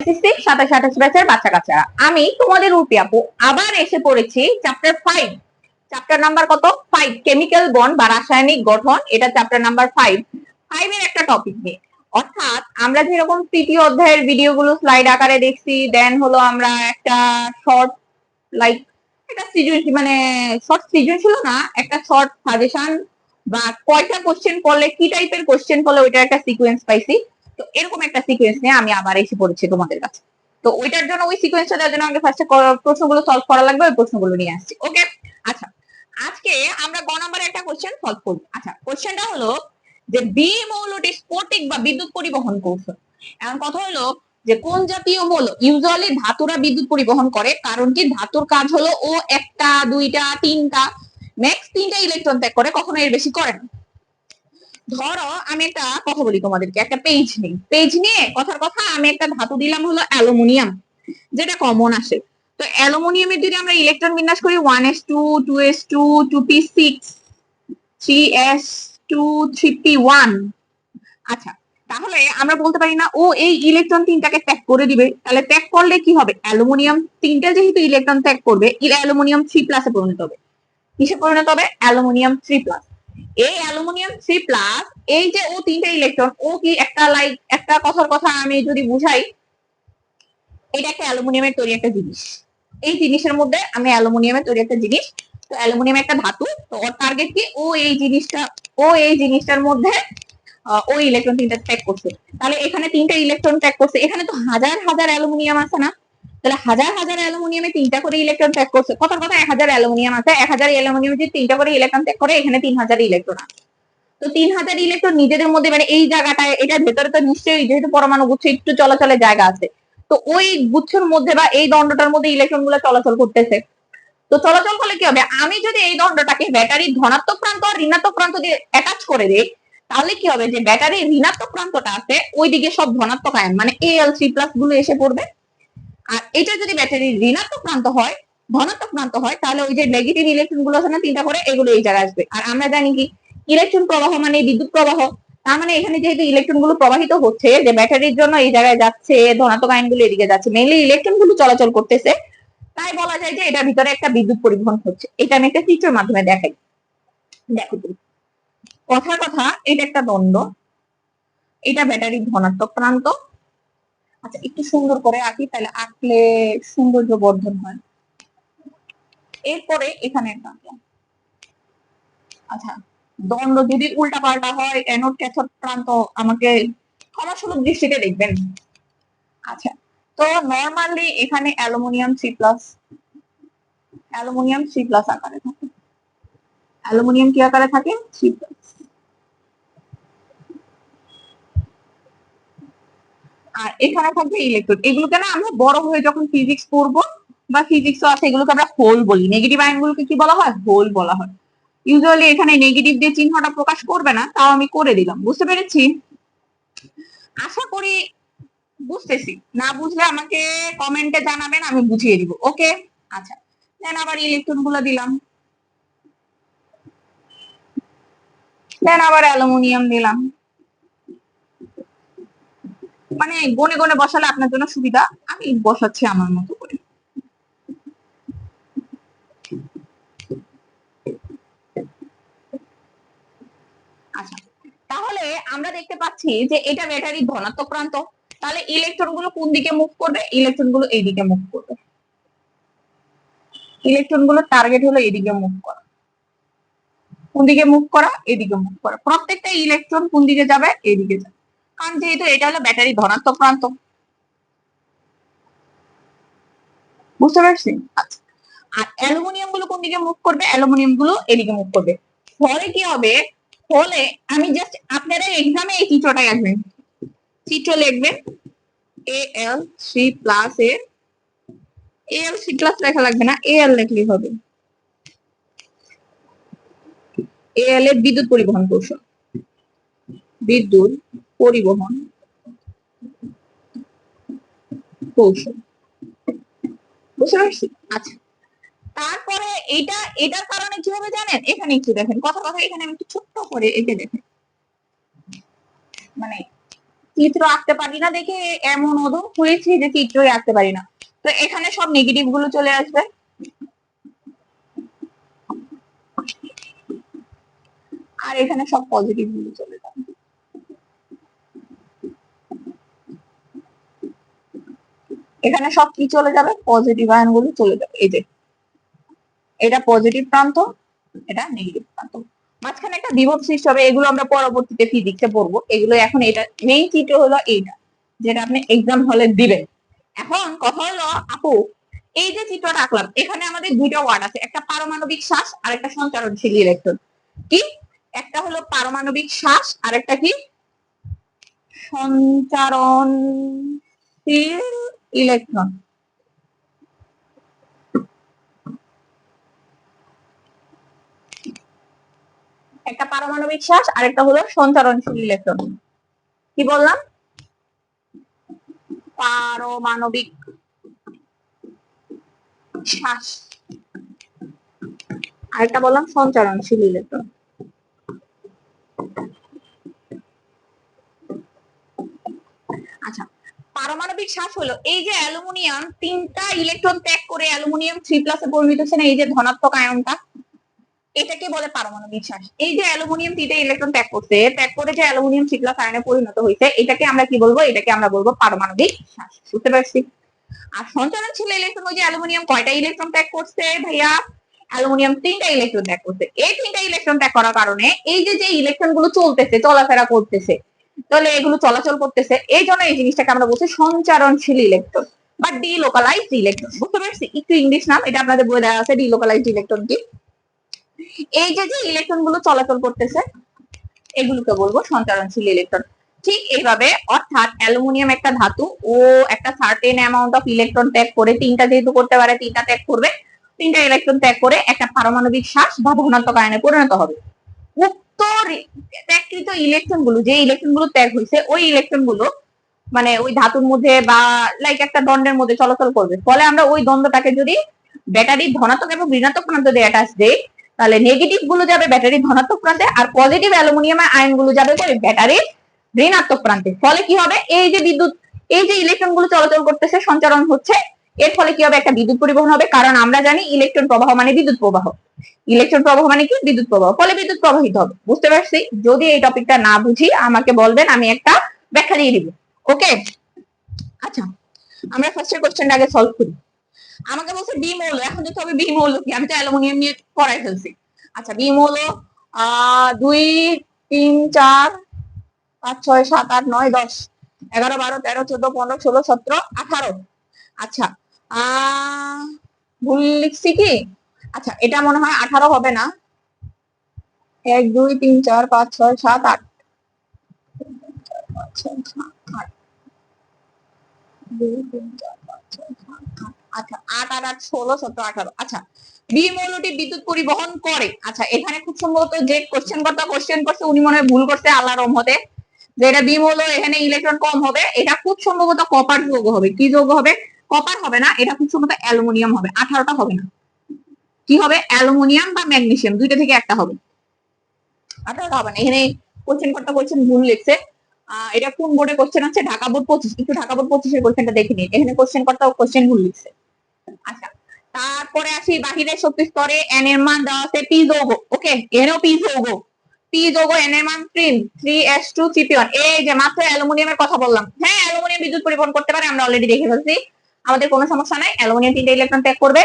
SSC 27-28 ব্যাচের বাচ্চা কাচ্চারা, আমি তোমাদের রূপী আপু আবার এসে পড়েছি চ্যাপ্টার 5। চ্যাপ্টার নাম্বার কত? 5, কেমিক্যাল বন্ড বা রাসায়নিক গঠন। এটা চ্যাপ্টার নাম্বার 5 এর একটা টপিক নিয়ে। অর্থাৎ আমরা যেরকম তৃতীয় অধ্যায়ের ভিডিওগুলো স্লাইড আকারে দেখছি, দেন হলো আমরা একটা শর্ট লাইক একটা সৃজনশীল, মানে শর্ট সৃজনশীল না, একটা শর্ট সাজেশন বা কয়টা কোশ্চেন করলে কি টাইপের কোশ্চেন করলে ওইটার একটা সিকোয়েন্স পাইছি। তো এরকম একটা সিকোয়েন্স নিয়ে আমি আবার এসে পড়েছি তোমাদের কাছে। তো ওইটার জন্য ওই সিকোয়েন্সটা দেওয়ার জন্য আমাকে ফার্স্টে প্রশ্নগুলো সলভ করা লাগবে, ওই প্রশ্নগুলো নিয়ে আসছি। ওকে, আচ্ছা আজকে আমরা গ নম্বরে একটা কোশ্চেন সলভ করব। আচ্ছা, কোশ্চেনটা হলো যে বি মৌলটি স্ফটিক বা বিদ্যুৎ পরিবহন কৌশল। এখন কথা হলো যে কোন জাতীয় মৌল ইউজুয়ালি ধাতুরা বিদ্যুৎ পরিবহন করে, কারণ কি ধাতুর কাজ হলো ও একটা দুইটা তিনটা ম্যাক্স 3টা ইলেকট্রন ত্যাগ করে, কখনো এর বেশি করে না। ধরো আমি একটা কথা বলি তোমাদেরকে, একটা পেজ নেই, পেজ নিয়ে কথার কথা আমি একটা ধাতু দিলাম হলো অ্যালুমিনিয়াম, যেটা কমন আসে। তো অ্যালুমিনিয়ামের যদি আমরা ইলেকট্রন বিন্যাস করি 1s2 2s2 2p6 3s2 3p1, আচ্ছা তাহলে আমরা বলতে পারি না ও এই ইলেকট্রন তিনটাকে ত্যাগ করে দিবে। তাহলে ত্যাগ করলে কি হবে? অ্যালুমিনিয়াম তিনটা যেহেতু ইলেকট্রন ত্যাগ করবে, অ্যালুমিনিয়াম 3+ পরিণত হবে। কিসে পরিণত হবে? অ্যালুমিনিয়াম 3+। এই অ্যালুমিনিয়াম 3+, এই যে ও তিনটা ইলেকট্রন, ও কি একটা লাইক একটা কথার কথা আমি যদি বুঝাই, এটা একটা অ্যালুমিনিয়ামের তৈরি একটা জিনিস। এই জিনিসের মধ্যে আমি অ্যালুমিনিয়ামের তৈরি একটা জিনিস, তো অ্যালুমিনিয়াম একটা ধাতু, তো ওর টার্গেট কি ও এই জিনিসটার মধ্যে ওই ইলেকট্রন তিনটা ত্যাগ করছে। তাহলে এখানে তিনটা ইলেকট্রন ত্যাগ করছে, এখানে তো হাজার হাজার অ্যালুমিনিয়াম আছে না? তাহলে হাজার হাজার অ্যালুমিনিয়ামে তিনটা করে ইলেকট্রন ত্যাগ করছে, কথার কথা 1000 অ্যালুমিনিয়াম আছে, 1000 অ্যালুমিনিয়ামে যদি তিনটা করে ইলেকট্রন ত্যাগ করে, এখানে 3000 ইলেকট্রন আছে। তো 3000 ইলেকট্রন নিজেদের মধ্যে, মানে এই জায়গাটায়, এটার ভেতরে তো নিশ্চয়ই যেহেতু পরমাণু গুচ্ছ একটু চলাচলের জায়গা আছে, তো ওই গুচ্ছের মধ্যে বা এই দণ্ডটার মধ্যে ইলেকট্রন গুলো চলাচল করতেছে। তো চলাচল করলে কি হবে? আমি যদি এই দণ্ডটাকে ব্যাটারির ধনাত্মক প্রান্ত আর ঋণাত্মক প্রান্ত দিয়ে অ্যাটাচ করে দিই, তাহলে কি হবে? যে ব্যাটারির ঋণাত্মক প্রান্তটা আছে ওইদিকে সব ধনাত্মক আয়ন, মানে Al3+ গুলো এসে পড়বে। আর এটা যদি ব্যাটারির ঋণাত্মক প্রান্ত হয়, ধনাত্মক প্রান্ত হয়, তাহলে ওই যে নেগেটিভ ইলেকট্রন গুলো আছে না তিনটা করে, এগুলো এই জায়গায় আসবে। আর আমরা জানি কি ইলেকট্রন প্রবাহ মানে বিদ্যুৎ প্রবাহ। তার মানে এখানে যেহেতু ইলেকট্রন গুলো প্রবাহিত হচ্ছে, যে ব্যাটারির জন্য এই জায়গায় যাচ্ছে, ধনাত্মক আয়ন গুলো এদিকে যাচ্ছে, মেইনলি ইলেকট্রন গুলো চলাচল করতেছে, তাই বলা যায় যে এটার ভিতরে একটা বিদ্যুৎ পরিবহন হচ্ছে। এটা আমি একটা চিত্রের মাধ্যমে দেখাই। দেখো তুমি, কথার কথা, এটা একটা দ্বন্দ্ব, এটা ব্যাটারির ধনাত্মক প্রান্ত। আচ্ছা একটু সুন্দর করে আঁকি, তাহলে আঁকলে সৌন্দর্য বর্ধন হয়। এরপরে এখানে একটা, আচ্ছা দ্বন্দ্ব যদি উল্টা পাল্টা হয়, অ্যানোড ক্যাথোড প্রান্ত আমাকে ক্ষমাসুলভ দৃষ্টিতে দেখবেন। আচ্ছা, তো নরমালি এখানে অ্যালুমিনিয়াম 3+, অ্যালুমিনিয়াম 3+ আকারে থাকে। অ্যালুমিনিয়াম কি আকারে থাকে? 3+। আর এখানে থাকবে ইলেকট্রন। এগুলোকে না আমরা বড় হয়ে যখন ফিজিক্স পড়বো বা ফিজিক্স আছে, এগুলোকে আমরা হোল বলি। নেগেটিভ আয়নগুলোকে কি বলা হয়? হোল বলা হয়। ইউজুয়ালি এখানে নেগেটিভ দিয়ে চিহ্নটা প্রকাশ করবে না, তাও আমি করে দিলাম। বুঝতে পেরেছি? আশা করি বুঝতেছি। না বুঝলে আমাকে কমেন্টে জানাবেন, আমি বুঝিয়ে দিব। ওকে, আচ্ছা দেন আবার ইলেকট্রন গুলো দিলাম, দেন আবার অ্যালুমিনিয়াম দিলাম। মানে গনে গনে বসালে আপনার জন্য সুবিধা, আমি বসাচ্ছি আমার মতো করে। আচ্ছা, তাহলে আমরা দেখতে পাচ্ছি যে এটা ব্যাটারির ধনাত্মক প্রান্ত, তাহলে ইলেকট্রন গুলো কোন দিকে মুভ করবে? ইলেকট্রন গুলো এইদিকে মুভ করবে। ইলেকট্রন গুলো টার্গেট হলো এদিকে মুভ করা। কোন দিকে মুভ করা? এদিকে মুভ করা। প্রত্যেকটা ইলেকট্রন কোন দিকে যাবে? এদিকে যাবে, কারণ যেহেতু এটা হলো ব্যাটারি ধনাত্মক প্রান্ত। বুঝতে পারছি? আচ্ছা, আর অ্যালুমিনিয়াম গুলো কোন দিকে মুভ করবে? অ্যালুমিনিয়াম গুলো এদিকে মুভ করবে। ফলে কি হবে? ফলে আমি জাস্ট, আপনারা এক্সামে এই চিত্রটাই আসবেন, চিত্র লিখবেন Al3+ এর, Al3+ লেখা লাগবে না, Al লিখলেই হবে। Al এর বিদ্যুৎ পরিবহন কৌশল, বিদ্যুৎ পরিবহন কৌশল। বুঝতে পারছি? আচ্ছা, তারপরে এটার কারণে কি হবে জানেন? এখানে একটু দেখেন, কথা এখানে আমি একটু ছোট্ট করে এঁকে দেখেন, মানে চিত্র আঁকতে পারি না দেখে এমন অধম হয়েছে যে চিত্রই আঁকতে পারি না। তো এখানে সব নেগেটিভ গুলো চলে আসবে, আর এখানে সব পজিটিভ গুলো চলে যাবে। এখানে সব কি চলে যাবে, পজিটিভ আয়ন গুলো চলে যাবে। এই যে এটা পজিটিভ প্রান্ত, এটা নেগেটিভ প্রান্ত, মাঝখানে একটা বিভব সৃষ্টি হবে। এগুলো আমরা পরবর্তীতে ফিজিক্সে পড়বো। এগুলো এখন এটা মেইন চিত্র হলো এইটা, যেটা আপনি এক্সাম হলে দিবেন। এখন কথা হলো আপু, এই যে চিত্রটা আঁকলাম এখানে আমাদের দুইটা ওয়ার্ড আছে, একটা পারমাণবিক শ্বাস আর একটা সঞ্চারণশীল ইলেকট্রন। কি, একটা হলো পারমাণবিক শ্বাস আর একটা কি সঞ্চারণশীল ইলেকট্রন। একটা পারমাণবিক শ্বাস আর একটা হলো সঞ্চারণশীল ইলেকট্রন। কি বললাম, পারমাণবিক শ্বাস আর একটা বললাম সঞ্চারণশীল ইলেকট্রন। আচ্ছা, পারমাণবিক শ্বাস হলো এই যে অ্যালুমিনিয়াম তিনটা ইলেকট্রন ত্যাগ করে অ্যালুমিনিয়াম 3+ এ পরিণত হচ্ছে না, এই যে ধনাত্মক আয়নটা, এটাকে বলে পারমাণবিক শ্বাস। এই যে অ্যালুমিনিয়াম 3টা ইলেকট্রন ত্যাগ করছে, ত্যাগ করে যে অ্যালুমিনিয়াম 3+ আয়নে পরিণত হয়েছে, এটাকে আমরা কি বলবো, এটাকে আমরা বলবো পারমাণবিক শ্বাস। বুঝতে পারছি? আর সঞ্চারণশীল ইলেকট্রন ওই যে অ্যালুমিনিয়াম কয়টা ইলেকট্রন ত্যাগ করছে ভাইয়া, অ্যালুমিনিয়াম 3টা ইলেকট্রন ত্যাগ করছে। এই 3টা ইলেকট্রন ত্যাগ করার কারণে এই যে ইলেকট্রন গুলো চলতেছে, চলাফেরা করতেছে, তাহলে এগুলো চলাচল করতেছে, এই জন্য এই জিনিসটাকে আমরা বলছি সঞ্চারণশীল ইলেকট্রন বা ডিলোকালাইজড ইলেকট্রন। বুঝতে পারছি? একটু ইংলিশ নাম, এটা আপনাদের বই দেওয়া আছে ডিলোকালাইজড ইলেকট্রন কি। এই যে ইলেকট্রন গুলো চলাচল করতেছে এগুলোকে বলবো সঞ্চারণশীল ইলেকট্রন। ঠিক এইভাবে, অর্থাৎ অ্যালুমিনিয়াম একটা ধাতু, ও একটা সার্টেন অ্যামাউন্ট অফ ইলেকট্রন ত্যাগ করে, তিনটা যেহেতু করতে পারে, তিনটা ত্যাগ করবে, তিনটা ইলেকট্রন ত্যাগ করে একটা পারমাণবিক শ্বাস বা ধনাত্মক আয়নে পরিণত হবে। উক্ত ত্যাগকৃত ইলেকট্রন গুলো, যে ইলেকট্রন গুলো ত্যাগ হয়েছে, ওই ইলেকট্রন গুলো মানে ওই ধাতুর মধ্যে বা লাইক একটা দণ্ডের মধ্যে চলাচল করবে। ফলে আমরা ওই দ্বন্দ্বটাকে যদি ব্যাটারির ধনাত্মক এবং ঋণাত্মক প্রান্ত দিয়ে অ্যাটাচ দেই, তাহলে নেগেটিভ গুলো যাবে ব্যাটারির ধনাত্মক প্রান্তে, আর পজিটিভ অ্যালুমিনিয়াম আয়ন গুলো যাবে ব্যাটারির ঋণাত্মক প্রান্তে। ফলে কি হবে, এই যে বিদ্যুৎ, এই যে ইলেকট্রন গুলো চলাচল করতেছে, সঞ্চারণ হচ্ছে, এর ফলে কি হবে, একটা বিদ্যুৎ পরিবহন হবে। কারণ আমরা জানি ইলেকট্রন প্রবাহ মানে বিদ্যুৎ প্রবাহ, ইলেকট্রন প্রবাহ মানে কি বিদ্যুৎ প্রবাহ, ফলে বিদ্যুৎ প্রবাহিত হবে। বুঝতে পারছি? যদি এই টপিকটা না বুঝি আমাকে বলবেন, আমি একটা ব্যাখ্যা দিয়ে দিব। ওকে, আচ্ছা আমরা ফার্স্টের কোশ্চেনটা আগে সলভ করি। আমাকে বলছে বি মৌল, এখন দেখতে হবে বি মৌল কি, আমি তো অ্যালুমিনিয়াম নিয়ে পড়াই ফেলছি। আচ্ছা, বি মৌল 2 3 4 5 6 7 8 9 10 11 12 13 14 15 16 17 18। আচ্ছা, ভুল লিখছি কি? আচ্ছা, এটা মনে হয় 18 হবে না, 1 2 3 4 5 6 7 8 আচ্ছা 8 আর 8 16 17 18। আচ্ছা, বি মৌলটি বিদ্যুৎ পরিবহন করে। আচ্ছা, এখানে খুব সম্ভবত যে কোশ্চেন করছে উনি মনে হয় ভুল করছে আল্লাহর রহমতে, যে এটা বি মৌল, এখানে ইলেকট্রন কম হবে, এটা খুব সম্ভবত কপার যৌগ হবে। কি যৌগ হবে? কপার হবে না, এটা খুব সম্ভবত অ্যালুমিনিয়াম হবে। 18টা হবে না, কি হবে, অ্যালুমিনিয়াম বা ম্যাগনেসিয়াম, দুইটা থেকে একটা হবে। 18টা হবে না। এখানে কোশ্চেন ভুল লিখছে। এটা কোন বোর্ডে কোশ্চেন আছে? ঢাকা বোর্ড 25। একটু ঢাকা বোর্ড 25-এর কোশ্চেনটা দেখে নিন, এখানে কোশ্চেন ভুল লিখছে। আচ্ছা, তারপরে আসি বাহিরের শক্তি স্তরে n এর মান দেওয়া আছে পি যৌগ। ওকে, এনও পি যৌগ, পি যৌগ, n এর মান 3s2 Cp1। এই যে মাত্র অ্যালুমিনিয়ামের কথা বললাম, হ্যাঁ অ্যালুমিনিয়াম বিদ্যুৎ পরিবহন করতে পারে, আমরা অলরেডি দেখে ফেলছি, আমাদের কোনো সমস্যা নাই। অ্যালুমিনিয়াম 3টা ইলেকট্রন ত্যাগ করবে,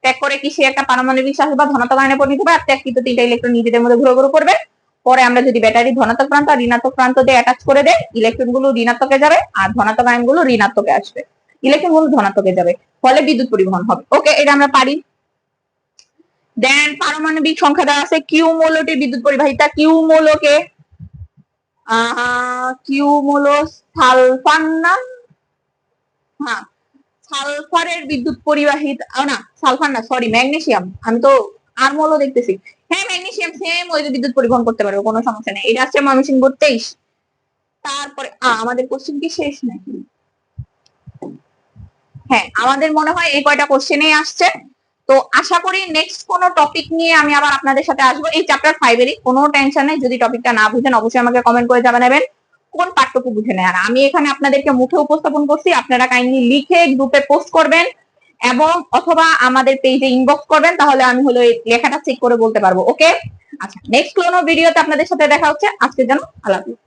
ত্যাগ করে কি সে একটা পারমাণবিক শ্বাস বা ধনাত্মক আয়নে পরিণত হবে, আর ত্যাগকৃত 3টা ইলেকট্রন নিজেদের মধ্যে ঘুরঘুর করবে। পরে আমরা যদি ব্যাটারি ধনাত্মক প্রান্ত আর ঋণাত্মক প্রান্ত দিয়ে অ্যাটাচ করে দেই, ইলেকট্রন গুলো ঋণাত্মকে যাবে আর ধনাত্মক আয়ন গুলো ঋণাত্মকে আসবে, ইলেকট্রন গুলো ধনাত্মকে যাবে, ফলে বিদ্যুৎ পরিবহন হবে। ওকে, এটা আমরা পারি। দেন পারমাণবিক সংখ্যা দেওয়া আছে কিউ মৌলটির বিদ্যুৎ পরিবাহিতা। কিউ মৌলকে কিউ মৌল সালফার না, হ্যাঁ সালফারের বিদ্যুৎ পরিবাহিতা, না সালফার না, সরি ম্যাগনেসিয়াম, আমি তো আর মৌল দেখতেছি। হ্যাঁ ম্যাগনেসিয়াম সেম ওই যে বিদ্যুৎ পরিবহন করতে পারবে, কোনো সমস্যা নেই। এটা আসছে ময়মনসিংহ 23। তারপরে আমাদের কোশ্চেন কি শেষ নাকি? হ্যাঁ, আমাদের মনে হয় এই কয়টা কোশ্চেনেই আসছে। তো আশা করি নেক্সট কোনো টপিক নিয়ে আমি আবার আপনাদের সাথে আসবো, এই চ্যাপ্টার 5-এরই। কোনো টেনশন নেই, যদি টপিকটা না বুঝেন অবশ্যই আমাকে কমেন্ট করে জানাবেন। কোন পার্টটুকু বুঝে নেয়। আর আমি এখানে আপনাদেরকে মুখে উপস্থাপন করছি, আপনারা কাইন্ডলি লিখে গ্রুপে পোস্ট করবেন এবং অথবা আমাদের পেজে ইনবক্স করবেন, তাহলে আমি হলো এই লেখাটা চেক করে বলতে পারবো। ওকে, আচ্ছা নেক্সট কোনো ভিডিওতে আপনাদের সাথে দেখা হচ্ছে। আজকের জন্য আল্লাহ হাফেজ।